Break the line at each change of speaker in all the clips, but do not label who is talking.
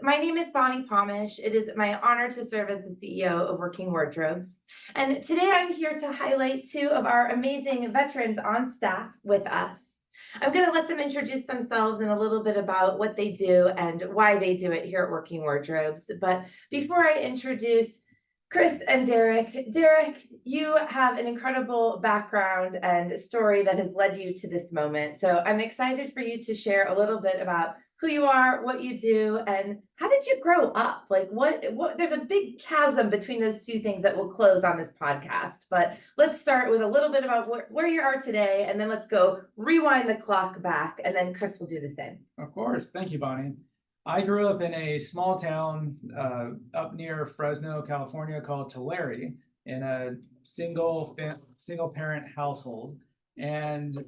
my name is Bonnie Pomish. It is my honor to serve as the CEO of Working Wardrobes. And today I'm here to highlight two of our amazing veterans on staff with us. I'm going to let them introduce themselves and a little bit about what they do and why they do it here at Working Wardrobes. But before I introduce Cris and Derek, you have an incredible background and story that has led you to this moment. So I'm excited for you to share a little bit about who you are, what you do, and how did you grow up? Like what there's a big chasm between those two things that will close on this podcast. But let's start with a little bit about where you are today, and then let's go rewind the clock back, and then Cris will do the same.
Of course. Thank you, Bonnie. I grew up in a small town up near Fresno, California called Tulare in a single parent household. And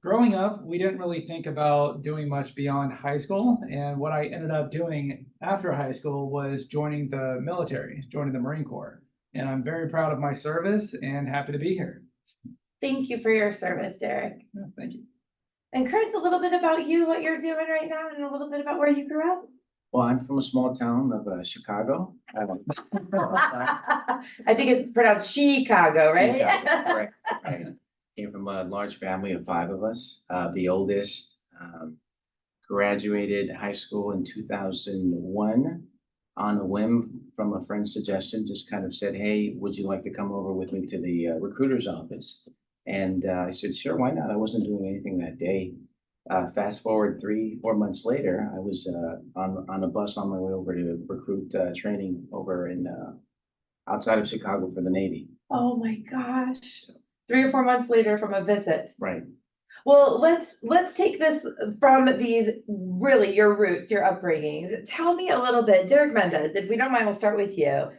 growing up, we didn't really think about doing much beyond high school. And what I ended up doing after high school was joining the military, joining the Marine Corps. And I'm very proud of my service and happy to be here.
Thank you for your service, Derek.
Yeah, thank you.
And Cris, a little bit about you, what you're doing right now, and a little bit about where you grew up.
Well, I'm from a small town of Chicago.
I think it's pronounced Chicago, right?
Chicago, correct. Right. Came from a large family of 5 of us. The oldest graduated high school in 2001 on a whim from a friend's suggestion. Just kind of said, "Hey, would you like to come over with me to the recruiter's office?" And I said, "Sure, why not?" I wasn't doing anything that day. Fast forward 3-4 months later, I was on a bus on my way over to recruit training over in outside of Chicago for the Navy.
Oh my gosh. 3 or 4 months later from a visit.
Right.
Well, let's take this from these really your roots, your upbringings. Tell me a little bit, Derek Mendez, if we don't mind, we'll start with you.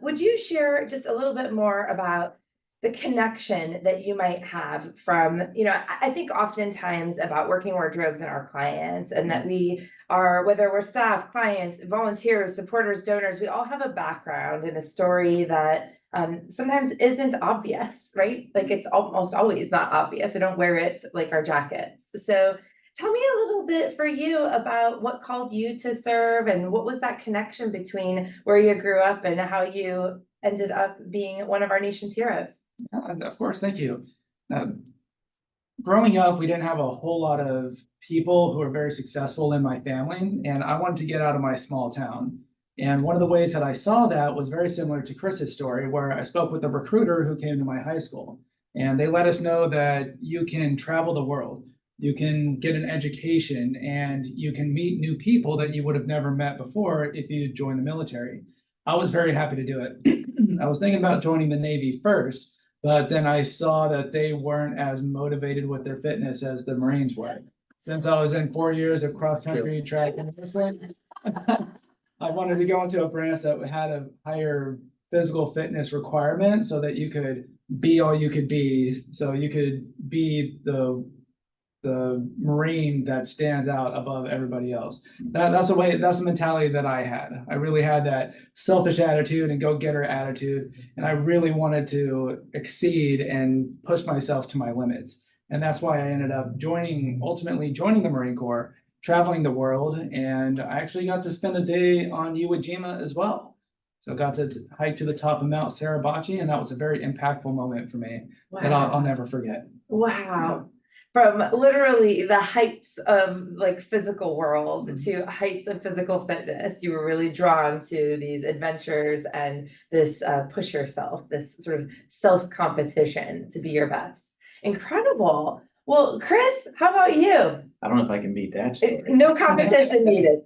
Would you share just a little bit more about the connection that you might have from, I think oftentimes about Working Wardrobes and our clients, and that we are, whether we're staff, clients, volunteers, supporters, donors, we all have a background and a story that sometimes isn't obvious, right? Like it's almost always not obvious. We don't wear it like our jackets. So tell me a little bit for you about what called you to serve, and what was that connection between where you grew up and how you ended up being one of our nation's heroes.
Of course, thank you. Growing up, we didn't have a whole lot of people who were very successful in my family, and I wanted to get out of my small town. And one of the ways that I saw that was very similar to Chris's story, where I spoke with a recruiter who came to my high school, and they let us know that you can travel the world, you can get an education, and you can meet new people that you would have never met before if you joined the military. I was very happy to do it. I was thinking about joining the Navy first, but then I saw that they weren't as motivated with their fitness as the Marines were. Since I was in 4 years of cross-country track and wrestling, I wanted to go into a branch that had a higher physical fitness requirement so that you could be all you could be. So you could be the Marine that stands out above everybody else. That's the mentality that I had. I really had that selfish attitude and go-getter attitude, and I really wanted to exceed and push myself to my limits. And that's why I ended up ultimately joining the Marine Corps, traveling the world, and I actually got to spend a day on Iwo Jima as well. So got to hike to the top of Mount Suribachi, and that was a very impactful moment for me. Wow. That I'll never forget.
Wow. From literally the heights of like physical world to heights of physical fitness, you were really drawn to these adventures and this push yourself, this sort of self-competition to be your best. Incredible. Well, Cris, how about you?
I don't know if I can beat that story.
No competition needed.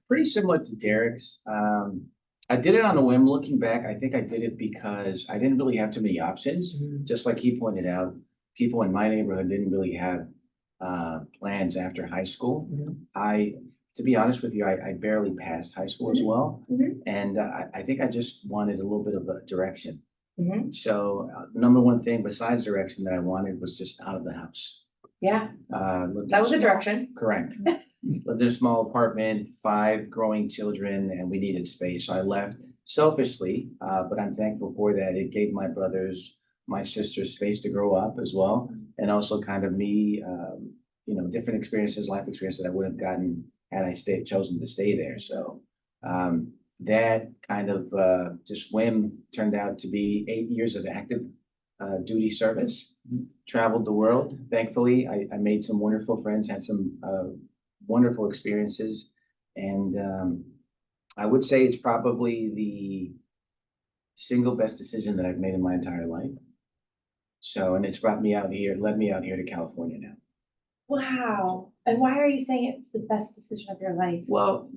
Pretty similar to Derek's. I did it on a whim. Looking back, I think I did it because I didn't really have too many options. Just like he pointed out, people in my neighborhood didn't really have plans after high school. To be honest with you, I barely passed high school as well. And I think I just wanted a little bit of a direction. So number one thing besides direction that I wanted was just out of the house.
Yeah, that was a direction.
Correct. Lived in a small apartment, 5 growing children, and we needed space. So I left selfishly, but I'm thankful for that. It gave my brothers, my sisters space to grow up as well. And also kind of me, different experiences, life experience that I would have gotten had I chosen to stay there. So that kind of just whim turned out to be 8 years of active duty service. Traveled the world. Thankfully, I made some wonderful friends, had some wonderful experiences, and I would say it's probably the single best decision that I've made in my entire life. So, and it's brought me out here, led me out here to California now.
Wow. And why are you saying it's the best decision of your life?
Well,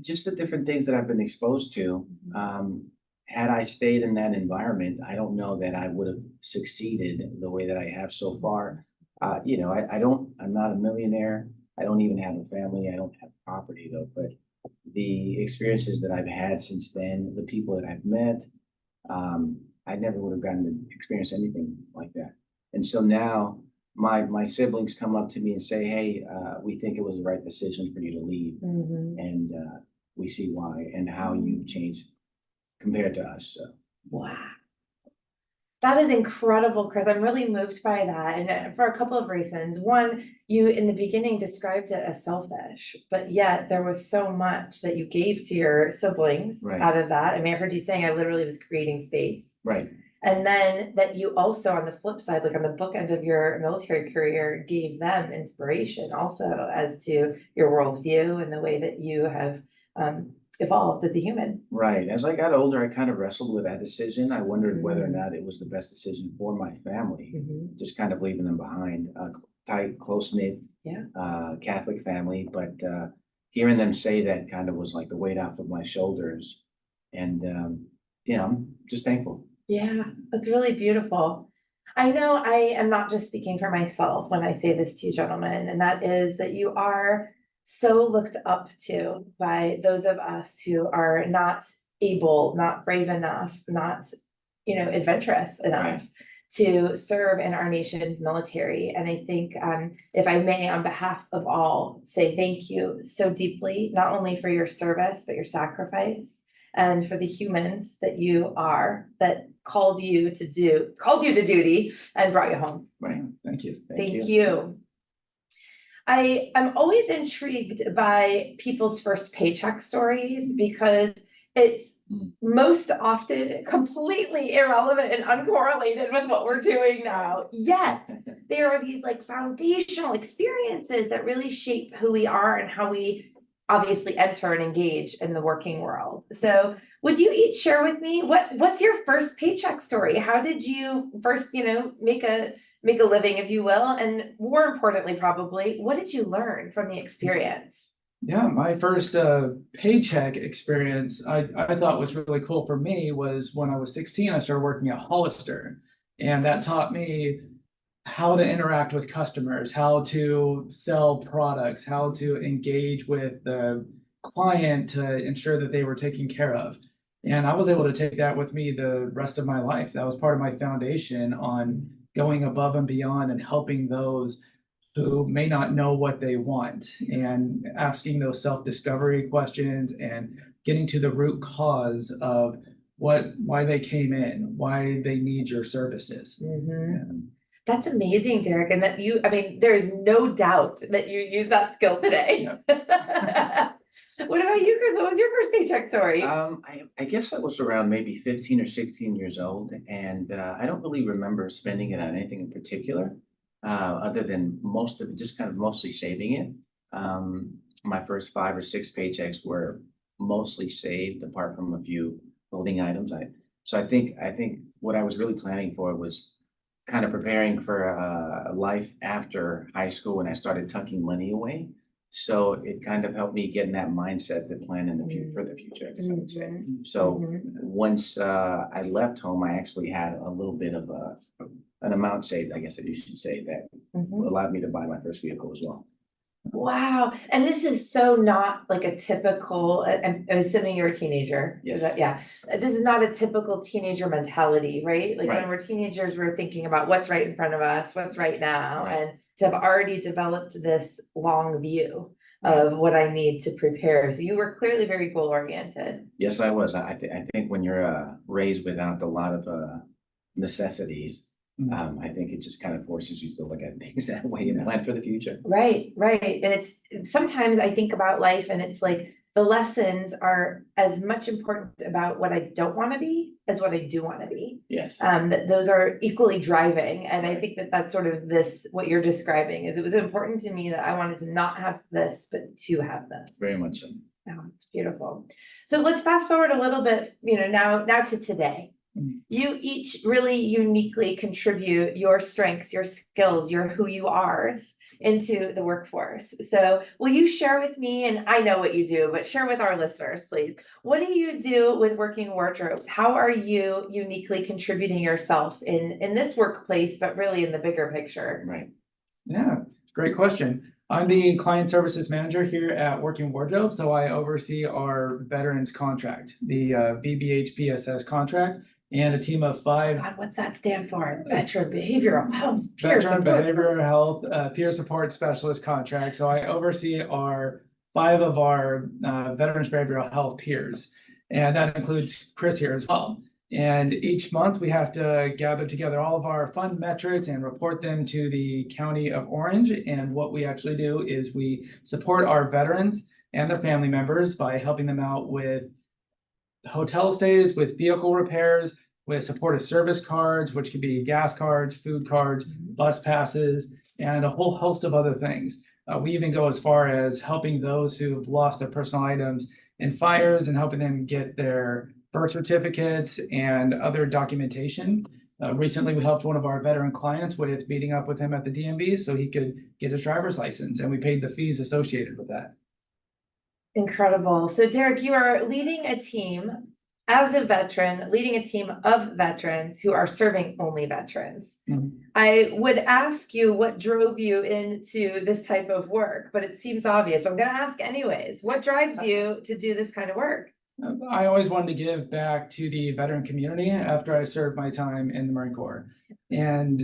just the different things that I've been exposed to. Had I stayed in that environment, I don't know that I would have succeeded the way that I have so far. I'm not a millionaire. I don't even have a family. I don't have property though, but the experiences that I've had since then, the people that I've met, I never would have gotten to experience anything like that. And so now my siblings come up to me and say, hey, we think it was the right decision for you to leave. And we see why and how you've changed compared to us. So.
Wow. That is incredible, Cris. I'm really moved by that. And for a couple of reasons. One, you in the beginning described it as selfish, but yet there was so much that you gave to your siblings out of that. I mean, I heard you saying I literally was creating space.
Right.
And then that you also, on the flip side, like on the bookend of your military career, gave them inspiration also as to your worldview and the way that you have evolved as a human.
Right. As I got older, I kind of wrestled with that decision. I wondered whether or not it was the best decision for my family, just kind of leaving them behind, tight, close-knit, Catholic family. But hearing them say that kind of was like the weight off of my shoulders. And, I'm just thankful.
Yeah, that's really beautiful. I know I am not just speaking for myself when I say this to you, gentlemen, and that is that you are so looked up to by those of us who are not able, not brave enough, not, adventurous enough to serve in our nation's military. And I think, if I may, on behalf of all, say thank you so deeply, not only for your service, but your sacrifice, and for the humans that you are, that called you to duty and brought you home.
Right.
Thank you.
Thank you. I am always intrigued by people's first paycheck stories because it's most often completely irrelevant and uncorrelated with what we're doing now. Yet there are these like foundational experiences that really shape who we are and how we obviously enter and engage in the working world. So would you each share with me what's your first paycheck story? How did you first, make a living, if you will? And more importantly, probably, what did you learn from the experience?
Yeah, my first paycheck experience I thought was really cool for me was when I was 16, I started working at Hollister. And that taught me how to interact with customers, how to sell products, how to engage with the client to ensure that they were taken care of. And I was able to take that with me the rest of my life. That was part of my foundation on going above and beyond and helping those who may not know what they want and asking those self-discovery questions and getting to the root cause of why they came in, why they need your services.
That's amazing, Derek. And that there's no doubt that you use that skill today. What about you, Cris? What was your first paycheck story?
I guess I was around maybe 15 or 16 years old, and I don't really remember spending it on anything in particular, other than most of it, just kind of mostly saving it. My first 5 or 6 paychecks were mostly saved, apart from a few clothing items. I think what I was really planning for was kind of preparing for a life after high school when I started tucking money away. So it kind of helped me get in that mindset to plan in the future for the future, I guess I would say. So once I left home, I actually had a little bit of an amount saved, I guess you should say, that allowed me to buy my first vehicle as well.
Wow. And this is so not like a typical, I'm assuming you're a teenager.
Yes.
This is not a typical teenager mentality, right? Like
Right.
when we're teenagers, we're thinking about what's right in front of us, what's right now.
Right.
And to have already developed this long view of what I need to prepare. So you were clearly very goal oriented.
Yes, I was. I think when you're raised without a lot of necessities, I think it just kind of forces you to look at things that way and plan for the future.
Right, right. And it's sometimes I think about life and it's like the lessons are as much important about what I don't want to be as what I do want to be.
Yes,
That those are equally driving. And I think that that's sort of this, what you're describing is it was important to me that I wanted to not have this, but to have this.
very much so.
Oh, it's beautiful. So let's fast forward a little bit, now to today. You each really uniquely contribute your strengths, your skills, your who you are into the workforce. So will you share with me, and I know what you do, but share with our listeners, please. What do you do with Working Wardrobes? How are you uniquely contributing yourself in this workplace, but really in the bigger picture?
Right.
Yeah, great question. I'm the client services manager here at Working Wardrobe, so I oversee our veterans contract, the VBHPSS contract, and a team of 5
God, what's that stand for? Veteran Behavioral Health. Peer
veteran
support.
behavioral health peer support specialist contract. So I oversee our 5 of our veterans behavioral health peers, and that includes Cris here as well. And each month we have to gather together all of our fund metrics and report them to the County of Orange. And what we actually do is we support our veterans and their family members by helping them out with hotel stays, with vehicle repairs, with supportive service cards, which could be gas cards, food cards, bus passes, and a whole host of other things. We even go as far as helping those who've lost their personal items in fires and helping them get their birth certificates and other documentation. Recently, we helped one of our veteran clients with meeting up with him at the DMV so he could get his driver's license, and we paid the fees associated with that.
Incredible. So Derek, you are leading a team as a veteran, leading a team of veterans who are serving only veterans. I would ask you what drove you into this type of work, but it seems obvious. I'm going to ask anyways. What drives you to do this kind of work?
I always wanted to give back to the veteran community after I served my time in the Marine Corps. And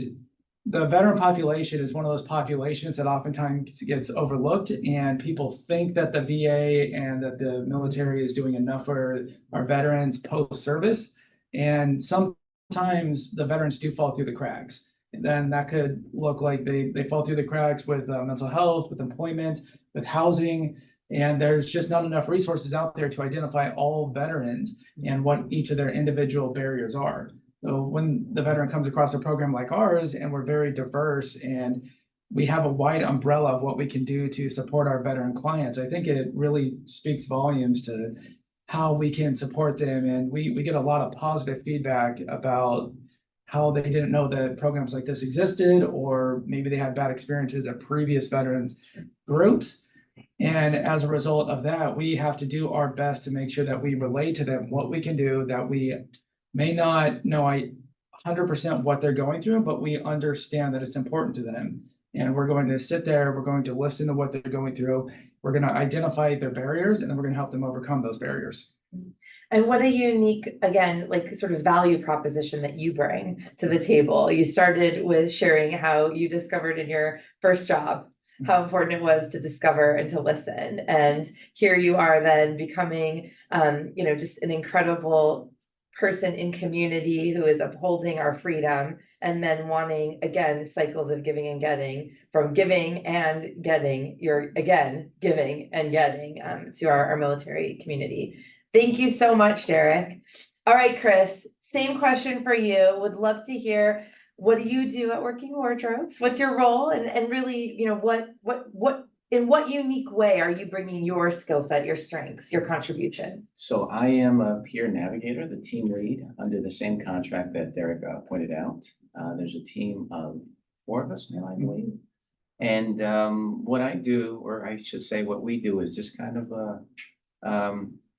the veteran population is one of those populations that oftentimes gets overlooked, and people think that the VA and that the military is doing enough for our veterans post-service. And sometimes the veterans do fall through the cracks. And then that could look like they fall through the cracks with mental health, with employment, with housing. And there's just not enough resources out there to identify all veterans and what each of their individual barriers are. So when the veteran comes across a program like ours, and we're very diverse and we have a wide umbrella of what we can do to support our veteran clients, I think it really speaks volumes to how we can support them. And we get a lot of positive feedback about how they didn't know that programs like this existed, or maybe they had bad experiences at previous veterans groups. And as a result of that, we have to do our best to make sure that we relate to them what we can do, that we may not know 100% what they're going through, but we understand that it's important to them. And we're going to sit there, we're going to listen to what they're going through. We're going to identify their barriers, and then we're going to help them overcome those barriers.
And what a unique, again, like sort of value proposition that you bring to the table. You started with sharing how you discovered in your first job how important it was to discover and to listen. And here you are then becoming, just an incredible person in community who is upholding our freedom, and then wanting, again, cycles of giving and getting, from giving and getting, you're again giving and getting to our military community. Thank you so much, Derek. All right, Cris, same question for you. Would love to hear, what do you do at Working Wardrobes? What's your role? And really, what in what unique way are you bringing your skill set, your strengths, your contribution?
So I am a peer navigator, the team lead under the same contract that Derek pointed out. There's a team of 4 of us now, I believe. And what I do, or I should say what we do, is just kind of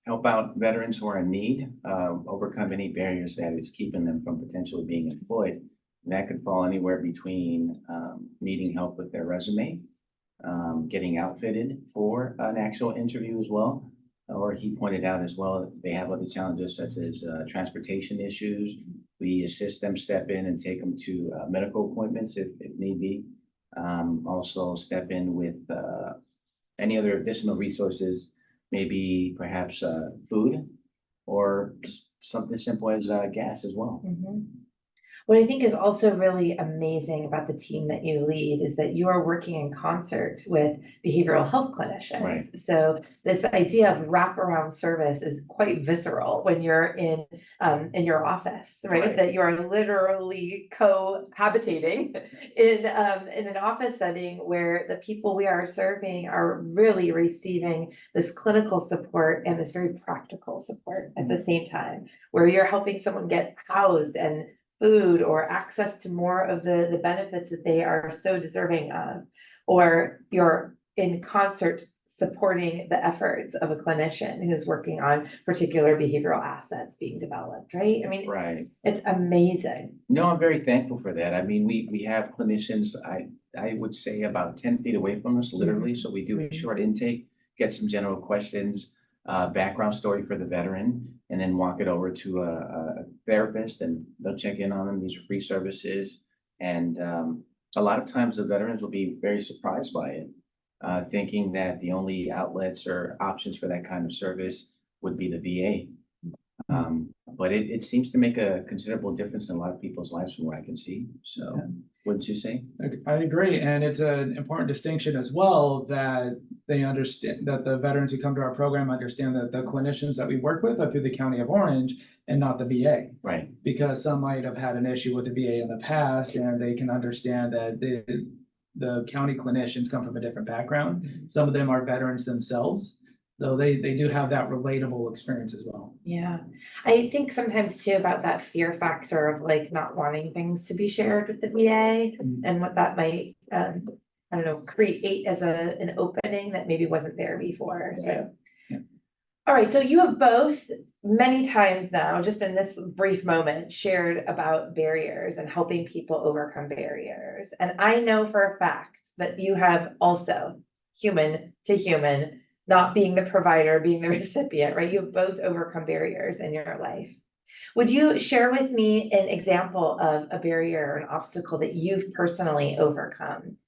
help out veterans who are in need, overcome any barriers that is keeping them from potentially being employed. And that could fall anywhere between needing help with their resume, getting outfitted for an actual interview as well. Or he pointed out as well, they have other challenges such as transportation issues. We assist them, step in and take them to medical appointments if need be. Also step in with any other additional resources, maybe perhaps food, or just something as simple as gas as well.
What I think is also really amazing about the team that you lead is that you are working in concert with behavioral health clinicians.
Right.
So this idea of wraparound service is quite visceral when you're in your office, right?
Right.
That you are literally cohabitating in an office setting where the people we are serving are really receiving this clinical support and this very practical support at the same time, where you're helping someone get housed and food or access to more of the benefits that they are so deserving of, or you're in concert supporting the efforts of a clinician who's working on particular behavioral assets being developed, right? I mean,
Right.
it's amazing.
No, I'm very thankful for that. I mean, we have clinicians, I would say about 10 feet away from us, literally. So we do a
Mhm.
short intake, get some general questions, background story for the veteran, and then walk it over to a therapist, and they'll check in on them. These are free services. And a lot of times the veterans will be very surprised by it, thinking that the only outlets or options for that kind of service would be the VA. But it seems to make a considerable difference in a lot of people's lives from what I can see. So,
Yeah.
wouldn't you say?
I agree, and it's an important distinction as well that they understand that the veterans who come to our program understand that the clinicians that we work with are through the County of Orange and not the VA.
Right.
Because some might have had an issue with the VA in the past, and they can understand that the county clinicians come from a different background. Some of them are veterans themselves, though they do have that relatable experience as well.
Yeah, I think sometimes too about that fear factor of like not wanting things to be shared with the VA and what that might, I don't know, create as an opening that maybe wasn't there before, so.
Yeah.
All right, so you have both many times now, just in this brief moment, shared about barriers and helping people overcome barriers. And I know for a fact that you have also, human to human, not being the provider, being the recipient, right? You've both overcome barriers in your life. Would you share with me an example of a barrier or an obstacle that you've personally overcome?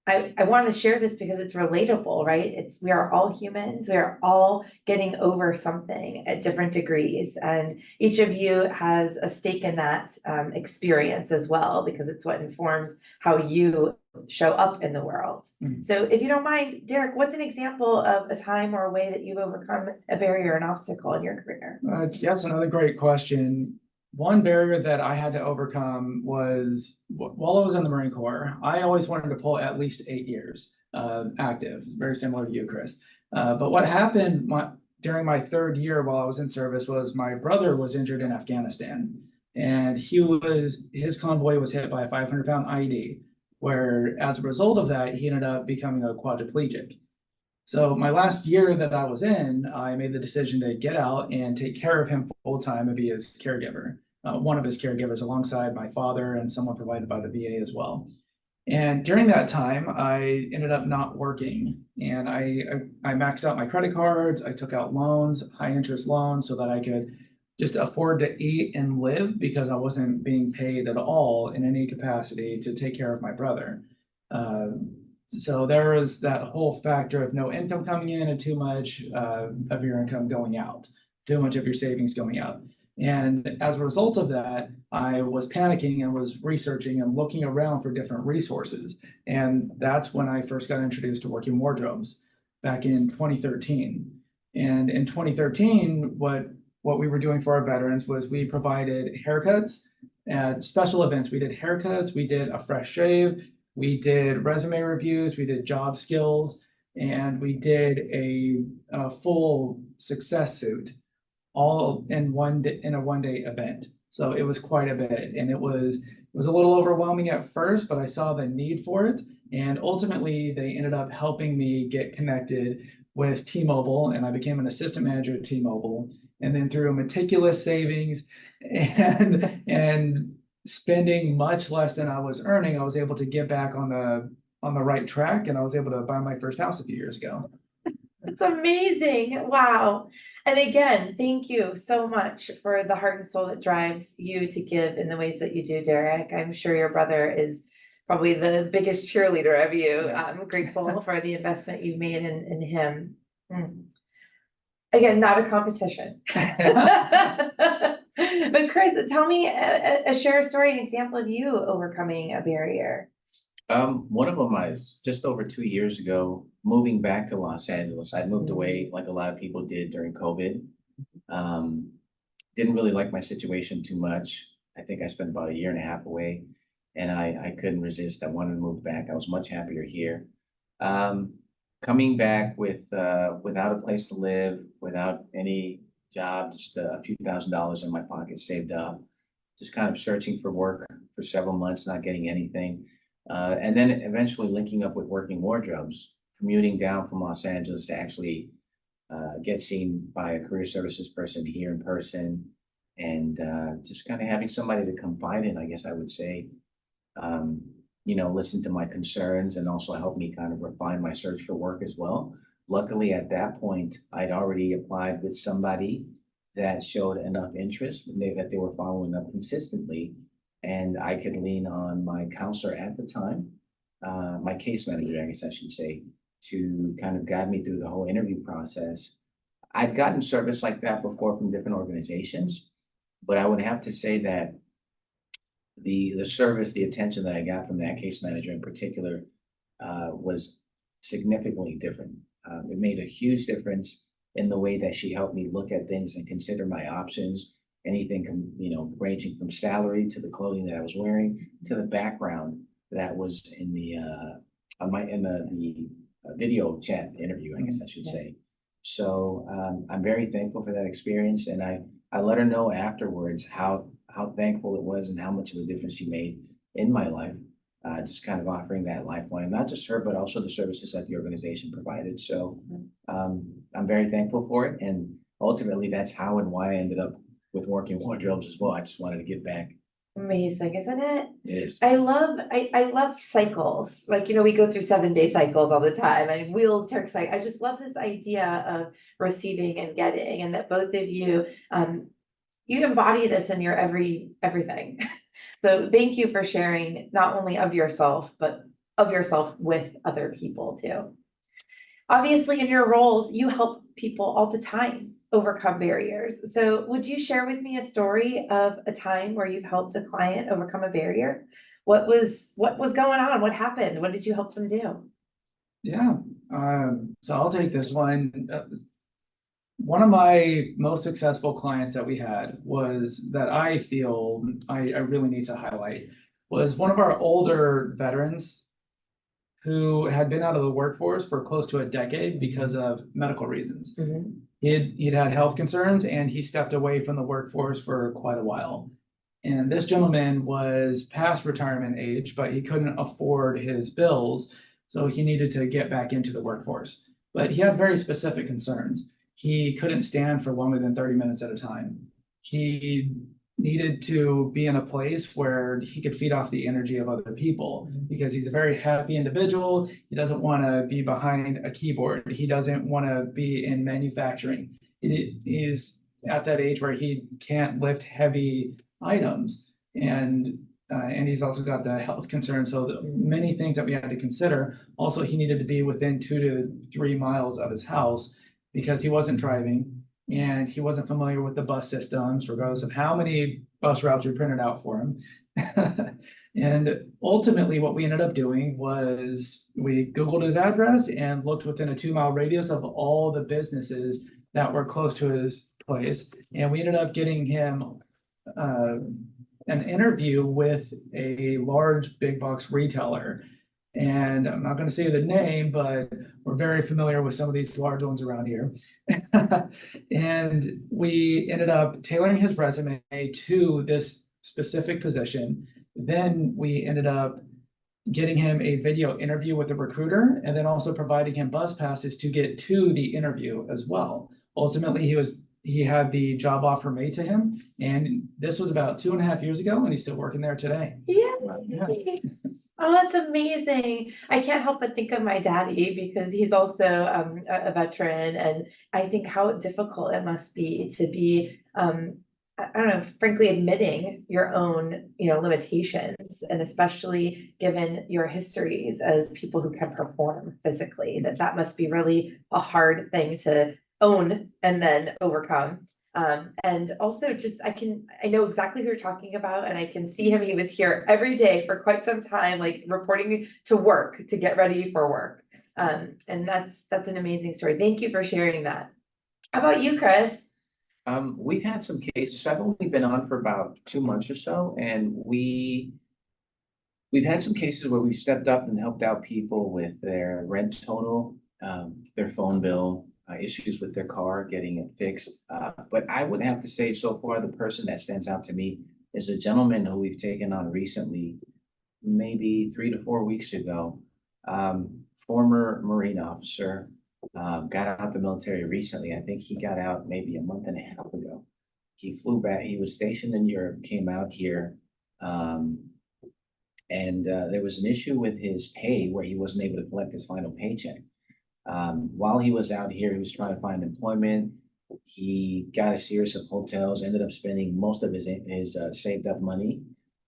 I want to share this because it's relatable, right? We are all humans. We are all getting over something at different degrees. And each of you has a stake in that experience as well, because it's what informs how you show up in the world.
Mhm.
So if you don't mind, Derek, what's an example of a time or a way that you've overcome a barrier, an obstacle in your career?
Yes, another great question. One barrier that I had to overcome was while I was in the Marine Corps, I always wanted to pull at least 8 years active, very similar to you, Chris. But what happened during my third year while I was in service was my brother was injured in Afghanistan, and his convoy was hit by a 500-pound IED, where as a result of that, he ended up becoming a quadriplegic. So my last year that I was in, I made the decision to get out and take care of him full time and be his caregiver, one of his caregivers alongside my father and someone provided by the VA as well. And during that time, I ended up not working, and I maxed out my credit cards. I took out loans, high interest loans, so that I could just afford to eat and live because I wasn't being paid at all in any capacity to take care of my brother. So there was that whole factor of no income coming in and too much of your income going out, too much of your savings going out. And as a result of that, I was panicking and was researching and looking around for different resources. And that's when I first got introduced to working wardrobes back in 2013. And in 2013, what we were doing for our veterans was we provided haircuts at special events. We did haircuts, we did a fresh shave, we did resume reviews, we did job skills, and we did a full success suit, all in a 1 day event. So it was quite a bit, and it was a little overwhelming at first, but I saw the need for it, and ultimately they ended up helping me get connected with T-Mobile, and I became an assistant manager at T-Mobile. And then through meticulous savings and spending much less than I was earning, I was able to get back on the right track, and I was able to buy my first house a few years ago.
It's amazing. Wow. And again, thank you so much for the heart and soul that drives you to give in the ways that you do, Derek. I'm sure your brother is probably the biggest cheerleader of you.
Yeah.
I'm grateful for the investment you've made in him. Again, not a competition. But Chris, tell me share a story, an example of you overcoming a barrier.
One of them is just over 2 years ago, moving back to Los Angeles. I moved away like a lot of people did during COVID. Um, didn't really like my situation too much. I think I spent about a year and a half away, and I couldn't resist. I wanted to move back. I was much happier here. Um, Coming back without a place to live, without any job, just a few $1,000s in my pocket saved up, just kind of searching for work for several months, not getting anything. And then eventually linking up with Working Wardrobes, commuting down from Los Angeles to actually get seen by a career services person here in person, and just kind of having somebody to confide in, I guess I would say. Um, listen to my concerns and also help me kind of refine my search for work as well. Luckily, at that point, I'd already applied with somebody that showed enough interest that they were following up consistently, and I could lean on my counselor at the time, my case manager, I guess I should say, to kind of guide me through the whole interview process. I've gotten service like that before from different organizations, but I would have to say that the service, the attention that I got from that case manager in particular, was significantly different. It made a huge difference in the way that she helped me look at things and consider my options. Anything ranging from salary to the clothing that I was wearing to the background that was in the video chat interview, I guess I should say. So I'm very thankful for that experience, and I let her know afterwards how thankful it was and how much of a difference she made in my life. Just kind of offering that lifeline, not just her, but also the services that the organization provided. So I'm very thankful for it, and ultimately that's how and why I ended up with Working Wardrobes as well. I just wanted to give back.
Amazing, isn't it?
It is.
I love cycles. Like, we go through 7-day cycles all the time. And wheels turn cycle. I just love this idea of receiving and getting, and that both of you, you embody this in your everything. So thank you for sharing not only of yourself, but of yourself with other people too. Obviously, in your roles, you help people all the time overcome barriers. So would you share with me a story of a time where you've helped a client overcome a barrier? What was going on? What happened? What did you help them do?
Yeah, so I'll take this one. One of my most successful clients that we had was that I feel I really need to highlight was one of our older veterans who had been out of the workforce for close to a decade because of medical reasons. He'd had health concerns and he stepped away from the workforce for quite a while. And this gentleman was past retirement age, but he couldn't afford his bills, so he needed to get back into the workforce. But he had very specific concerns. He couldn't stand for longer than 30 minutes at a time. He needed to be in a place where he could feed off the energy of other people because he's a very happy individual. He doesn't want to be behind a keyboard. He doesn't want to be in manufacturing. He's at that age where he can't lift heavy items, and he's also got the health concerns. So many things that we had to consider. Also, he needed to be within 2 to 3 miles of his house because he wasn't driving and he wasn't familiar with the bus systems, regardless of how many bus routes we printed out for him. And ultimately, what we ended up doing was we Googled his address and looked within a 2-mile radius of all the businesses that were close to his place. And we ended up getting him an interview with a large big box retailer. And I'm not going to say the name, but we're very familiar with some of these large ones around here. And we ended up tailoring his resume to this specific position. Then we ended up getting him a video interview with a recruiter, and then also providing him bus passes to get to the interview as well. Ultimately, he had the job offer made to him, and this was about 2.5 years ago, and he's still working there today.
Yeah.
Yeah.
Oh, that's amazing. I can't help but think of my daddy because he's also a veteran, and I think how difficult it must be to be I don't know, frankly, admitting your own, limitations, and especially given your histories as people who can perform physically, that must be really a hard thing to own and then overcome. And also just, I know exactly who you're talking about, and I can see him. He was here every day for quite some time, like reporting to work to get ready for work. And that's an amazing story. Thank you for sharing that. How about you, Chris?
We've had some cases, so I've only been on for about 2 months or so, and we've had some cases where we've stepped up and helped out people with their rent total, their phone bill, issues with their car, getting it fixed. But I would have to say so far, the person that stands out to me is a gentleman who we've taken on recently, maybe 3 to 4 weeks ago. Former Marine officer, got out the military recently. I think he got out maybe a month and a half ago. He flew back, he was stationed in Europe, came out here. And there was an issue with his pay where he wasn't able to collect his final paycheck. While he was out here, he was trying to find employment. He got a series of hotels, ended up spending most of his saved up money,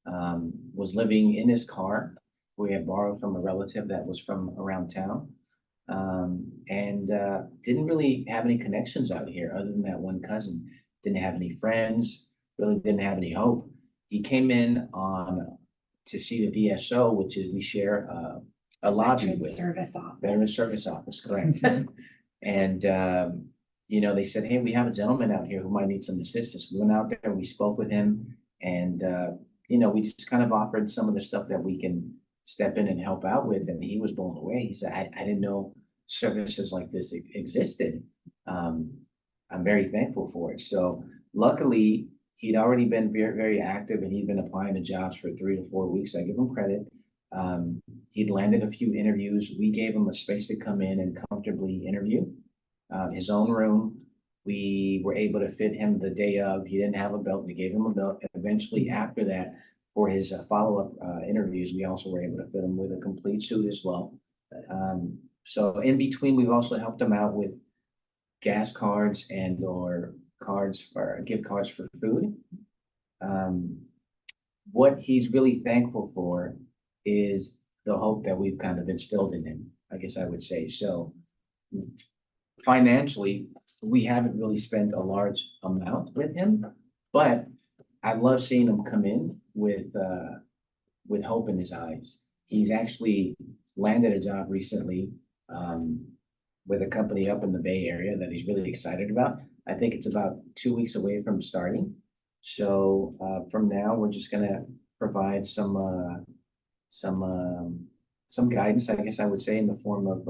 was living in his car. We had borrowed from a relative that was from around town, and didn't really have any connections out here other than that one cousin. Didn't have any friends, really didn't have any hope. He came in to see the VSO, which is we share a lobby
Veteran
with.
Service Office.
Veteran Service Office, correct. And they said, hey, we have a gentleman out here who might need some assistance. We went out there, we spoke with him, and we just kind of offered some of the stuff that we can step in and help out with. And he was blown away. He said, I didn't know services like this existed. I'm very thankful for it. So luckily, he'd already been very, very active, and he'd been applying to jobs for 3 to 4 weeks. I give him credit. He'd landed a few interviews. We gave him a space to come in and comfortably interview. His own room. We were able to fit him the day of. He didn't have a belt. We gave him a belt. And eventually, after that, for his follow-up interviews, we also were able to fit him with a complete suit as well. So in between, we've also helped him out with gas cards and or gift cards for food. What he's really thankful for is the hope that we've kind of instilled in him, I guess I would say. So financially, we haven't really spent a large amount with him, but I love seeing him come in with hope in his eyes. He's actually landed a job recently with a company up in the Bay Area that he's really excited about. I think it's about 2 weeks away from starting. So from now, we're just gonna provide some guidance, I guess I would say, in the form of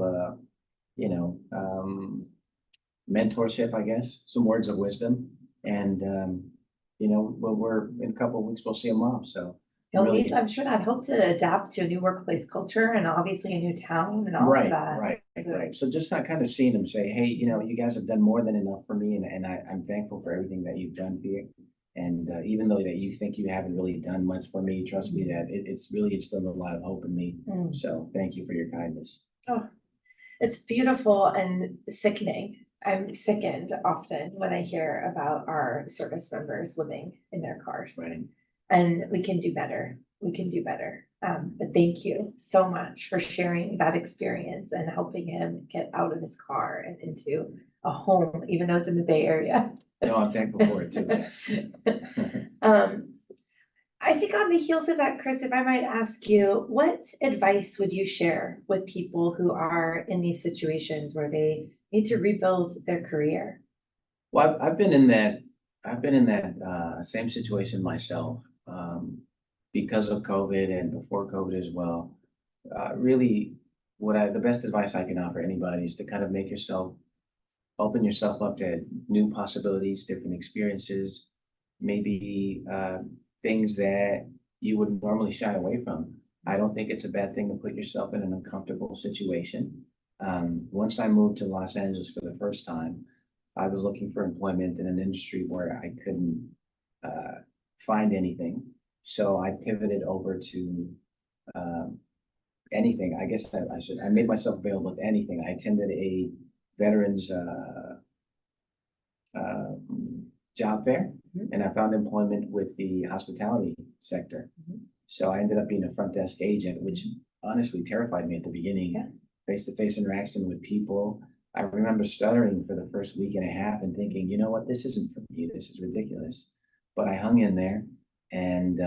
mentorship, I guess, some words of wisdom, and we're in a couple of weeks we'll see him off. So really,
I'm sure that helped to adapt to a new workplace culture and obviously a new town and all of that.
Right. So just not kind of seeing him say, hey, you guys have done more than enough for me, and I'm thankful for everything that you've done here. And even though that you think you haven't really done much for me, trust me that it's really instilled a lot of hope in me. So thank you for your kindness.
Oh, it's beautiful and sickening. I'm sickened often when I hear about our service members living in their cars.
Right.
And we can do better. We can do better. But thank you so much for sharing that experience and helping him get out of his car and into a home, even though it's in the Bay Area.
No, I'm thankful for it too. Yes.
I think on the heels of that, Chris, if I might ask you, what advice would you share with people who are in these situations where they need to rebuild their career?
Well, I've been in that same situation myself, because of COVID and before COVID as well. Really, the best advice I can offer anybody is to kind of open yourself up to new possibilities, different experiences, maybe things that you would normally shy away from. I don't think it's a bad thing to put yourself in an uncomfortable situation. Once I moved to Los Angeles for the first time, I was looking for employment in an industry where I couldn't find anything. So I pivoted over to anything. I guess I made myself available to anything. I attended a veterans job fair, and I found employment with the hospitality sector. So I ended up being a front desk agent, which honestly terrified me at the beginning. Face-to-face interaction with people. I remember stuttering for the first week and a half and thinking, you know what, this isn't for me. me. This is ridiculous. But I hung in there, and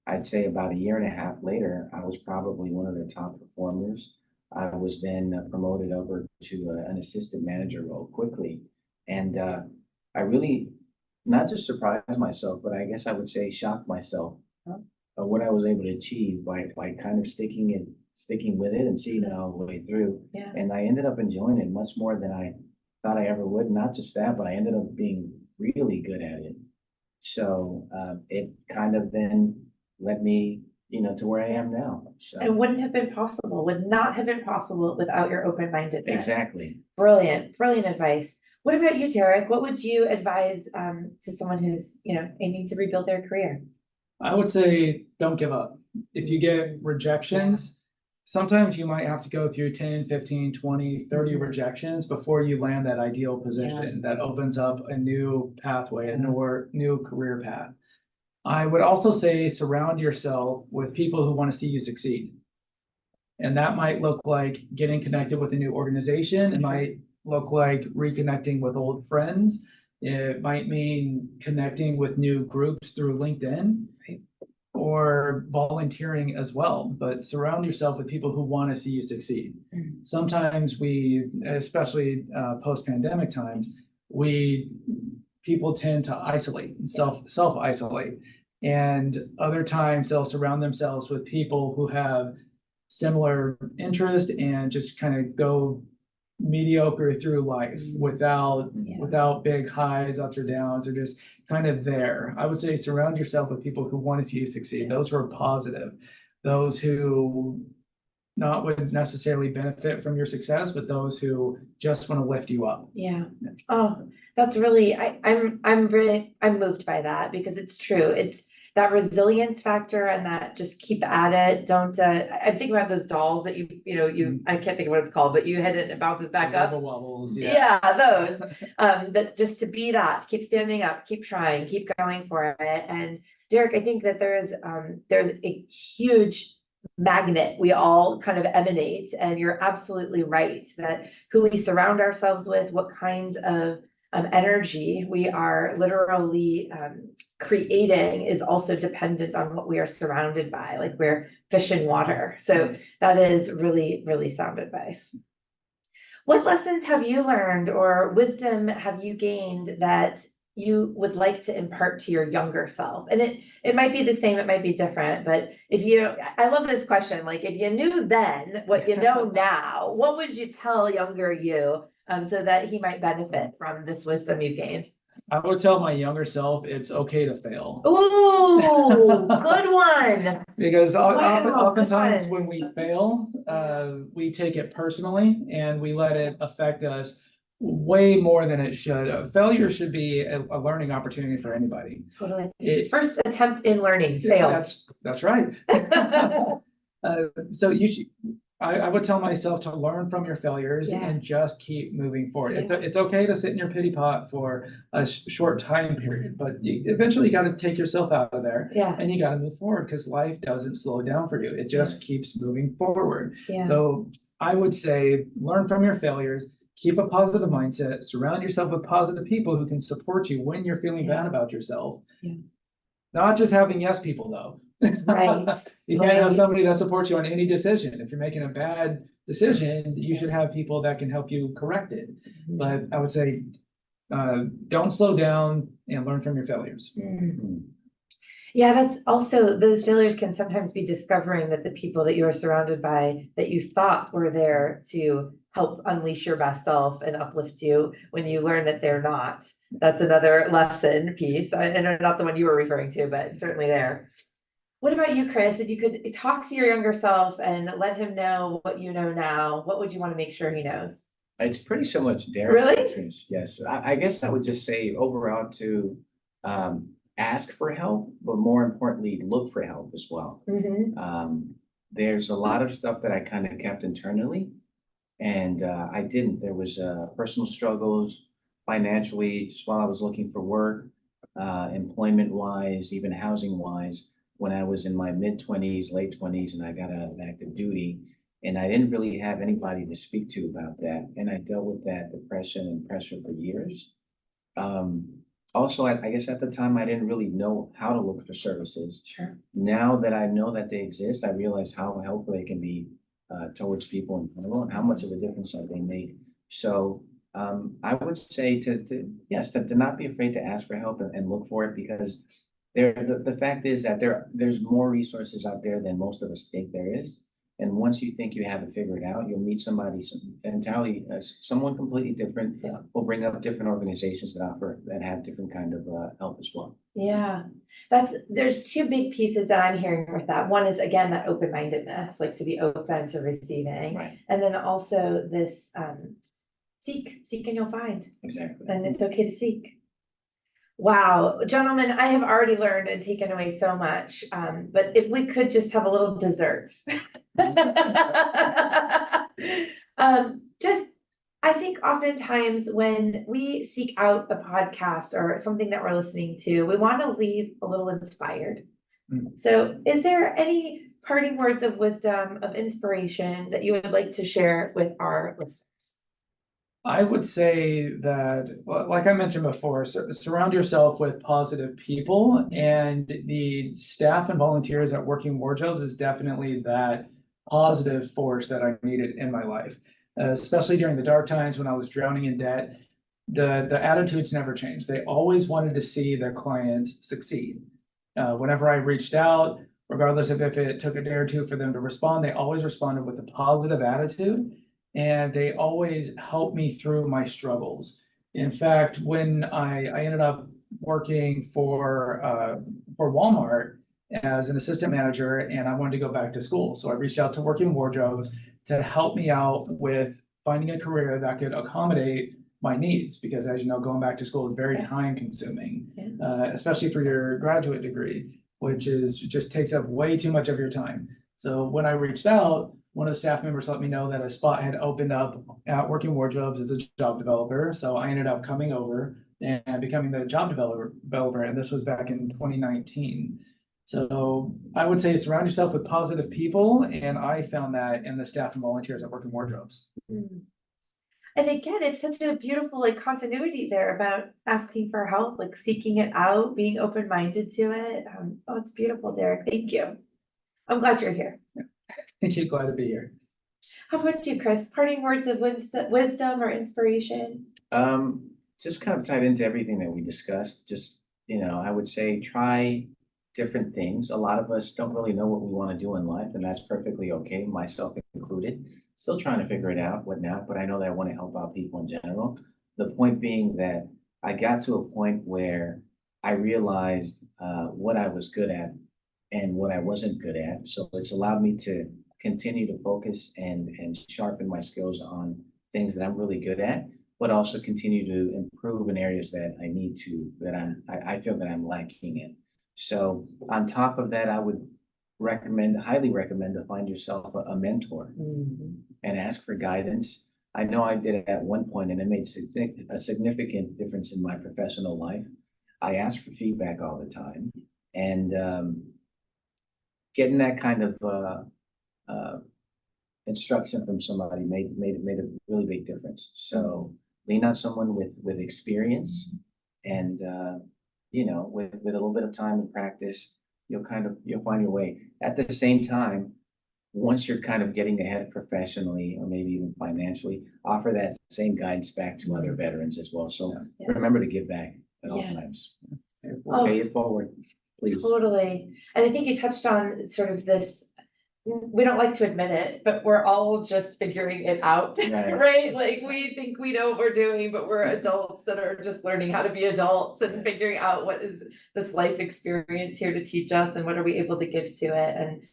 I'd say about a year and a half later, I was probably one of the top performers. I was then promoted over to an assistant manager role quickly. And I really not just surprised myself, but I guess I would say shocked myself what I was able to achieve by kind of sticking with it and seeing it all the way through.
Yeah.
And I ended up enjoying it much more than I thought I ever would. Not just that, but I ended up being really good at it. So it kind of then led me, to where I am now. So
And wouldn't have been possible, would not have been possible without your open-mindedness.
exactly.
Brilliant, brilliant advice. What about you, Derek? What would you advise to someone who's, aiming to rebuild their career?
I would say, don't give up. If you get rejections, sometimes you might have to go through 10, 15, 20, 30 rejections before you land that ideal position that opens up a new pathway, a new career path. I would also say surround yourself with people who want to see you succeed. And that might look like getting connected with a new organization. It might look like reconnecting with old friends. It might mean connecting with new groups through LinkedIn or volunteering as well. But surround yourself with people who want to see you succeed. Sometimes we, especially post-pandemic times, people tend to isolate and self-isolate. And other times they'll surround themselves with people who have similar interest and just kind of go mediocre through life without big highs, ups or downs, or just kind of there. I would say surround yourself with people who want to see you succeed, those who are positive, those who not would necessarily benefit from your success, but those who just want to lift you up.
Yeah. Oh, that's really, I'm moved by that because it's true. It's that resilience factor and that just keep at it. Don't, I'm thinking about those dolls that I can't think of what it's called, but you hit it and it bounces back up.
Wobbles,
Yeah, those, that just to be that, keep standing up, keep trying, keep going for it. And Derek, I think that there's a huge magnet we all kind of emanate, and you're absolutely right that who we surround ourselves with, what kinds of energy we are literally creating is also dependent on what we are surrounded by, like we're fish in water. So that is really, really sound advice. What lessons have you learned or wisdom have you gained that you would like to impart to your younger self? And it might be the same, it might be different, but I love this question, like if you knew then what you know now, what would you tell younger you so that he might benefit from this wisdom you gained?
I would tell my younger self it's okay to fail.
Ooh, good one.
Because
Wow,
oftentimes
good
when we fail, we take it personally and we let it affect us way more than it should. Failure should be a learning opportunity for anybody.
Totally. First attempt in learning, fail.
That's right. So I would tell myself to learn from your failures and just keep moving forward. It's okay to sit in your pity pot for a short time period, but eventually you got to take yourself out of there and you got to move forward because life doesn't slow down for you. It just keeps moving forward. So I would say learn from your failures, keep a positive mindset, surround yourself with positive people who can support you when you're feeling bad about yourself. Not just having yes people though.
Right.
You can't have somebody that supports you on any decision. If you're making a bad decision, you should have people that can help you correct it. But I would say, don't slow down and learn from your failures.
Yeah, that's also, those failures can sometimes be discovering that the people that you are surrounded by that you thought were there to help unleash your best self and uplift you, when you learn that they're not. That's another lesson piece. I know not the one you were referring to, but certainly there. What about you, Cris? If you could talk to your younger self and let him know what you know now, what would you want to make sure he knows?
It's pretty similar to Derek's
Really?
answers. Yes, I guess I would just say overall to ask for help, but more importantly, look for help as well. There's a lot of stuff that I kind of kept internally, and I didn't. There was personal struggles financially, just while I was looking for work, employment-wise, even housing-wise, when I was in my mid-20s, late 20s, and I got out of active duty. And I didn't really have anybody to speak to about that. And I dealt with that depression and pressure for years. Also, I guess at the time, I didn't really know how to look for services.
Sure.
Now that I know that they exist, I realize how helpful they can be towards people in general and how much of a difference that they make. So I would say to not be afraid to ask for help and look for it, because the fact is that there's more resources out there than most of us think there is. And once you think you have it figured out, you'll meet somebody entirely, someone completely different.
Yeah.
Will bring up different organizations that have different kind of help as well.
Yeah, there's two big pieces that I'm hearing with that. One is, again, that open-mindedness, like to be open to receiving.
Right.
And then also this, seek and you'll find,
Exactly.
and it's okay to seek. Wow, gentlemen, I have already learned and taken away so much, but if we could just have a little dessert. Just, I think oftentimes when we seek out a podcast or something that we're listening to, we want to leave a little inspired.
Mm.
So is there any parting words of wisdom, of inspiration that you would like to share with our listeners?
I would say that, like I mentioned before, surround yourself with positive people, and the staff and volunteers at Working Wardrobes is definitely that positive force that I needed in my life. Especially during the dark times when I was drowning in debt, the attitudes never changed. They always wanted to see their clients succeed. Whenever I reached out, regardless of if it took a day or two for them to respond, they always responded with a positive attitude. And they always helped me through my struggles. In fact, when I ended up working for Walmart as an assistant manager, and I wanted to go back to school, so I reached out to Working Wardrobes to help me out with finding a career that could accommodate my needs, because as you know, going back to school is very time consuming, especially for your graduate degree, which just takes up way too much of your time. So when I reached out, one of the staff members let me know that a spot had opened up at Working Wardrobes as a job developer. So I ended up coming over and becoming the job developer, and this was back in 2019. So I would say surround yourself with positive people, and I found that in the staff and volunteers at Working Wardrobes.
Mm. And again, it's such a beautiful like continuity there about asking for help, like seeking it out, being open-minded to it. Oh, it's beautiful, Derek. Thank you. I'm glad you're here.
Thank you, glad to be here.
How about you, Cris? Parting words of wisdom or inspiration?
Just kind of tied into everything that we discussed. Just, I would say try different things. A lot of us don't really know what we want to do in life, and that's perfectly okay, myself included. Still trying to figure it out, what now, but I know that I want to help out people in general. The point being that I got to a point where I realized what I was good at and what I wasn't good at. So it's allowed me to continue to focus and sharpen my skills on things that I'm really good at, but also continue to improve in areas that I need to, I feel that I'm lacking in. So on top of that, I would highly recommend to find yourself a mentor and ask for guidance. I know I did it at one point, and it made a significant difference in my professional life. I ask for feedback all the time, and getting that kind of instruction from somebody made a really big difference. So lean on someone with experience, and with a little bit of time and practice, you'll find your way. At the same time, once you're kind of getting ahead professionally or maybe even financially, offer that same guidance back to other veterans as well. So remember to give back at all times. Pay it forward, please.
Totally. And I think you touched on sort of this, we don't like to admit it, but we're all just figuring it out, right? Like we think we know what we're doing, but we're adults that are just learning how to be adults and figuring out what is this life experience here to teach us and what are we able to give to it. And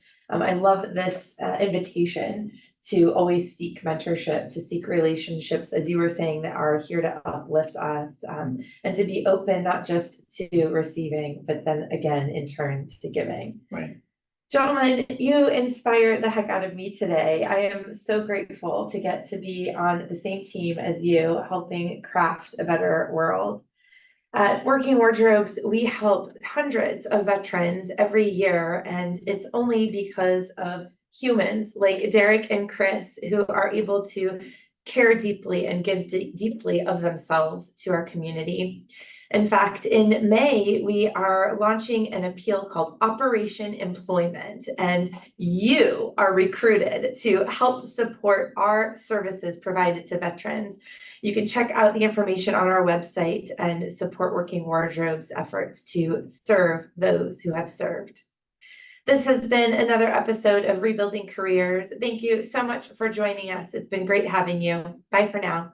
I love this invitation to always seek mentorship, to seek relationships, as you were saying, that are here to uplift us, and to be open, not just to receiving, but then again, in turn, to giving.
Right.
Gentlemen, you inspire the heck out of me today. I am so grateful to get to be on the same team as you, helping craft a better world. At Working Wardrobes, we help hundreds of veterans every year, and it's only because of humans like Derek and Cris who are able to care deeply and give deeply of themselves to our community. In fact, in May, we are launching an appeal called Operation Employment, and you are recruited to help support our services provided to veterans. You can check out the information on our website and support Working Wardrobe's efforts to serve those who have served. This has been another episode of Rebuilding Careers. Thank you so much for joining us. It's been great having you. Bye for now.